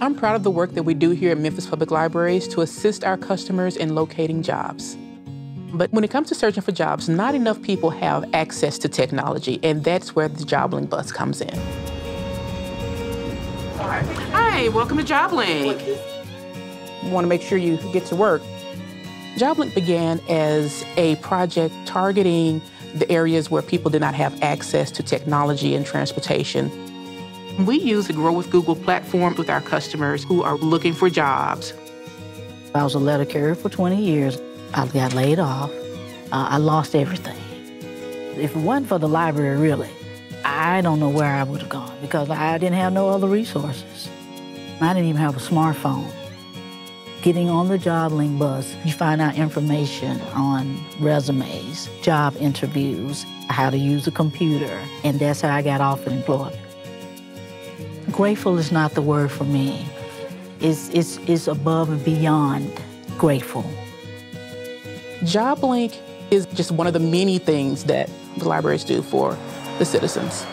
I'm proud of the work that we do here at Memphis Public Libraries to assist our customers in locating jobs. But when it comes to searching for jobs, not enough people have access to technology, and that's where the JobLINC bus comes in. Hi, welcome to JobLINC. You want to make sure you get to work. JobLINC began as a project targeting the areas where people did not have access to technology and transportation. We use the Grow.Google platform with our customers who are looking for jobs. I was a letter carrier for 20 years. I got laid off. I lost everything. If it wasn't for the library, really, I don't know where I would have gone because I didn't have no other resources. I didn't even have a smartphone. Getting on the JobLINC bus, you find out information on resumes, job interviews, how to use a computer, and that's how I got offered employment. Grateful is not the word for me. It's above and beyond grateful. JobLINC is just one of the many things that the libraries do for the citizens.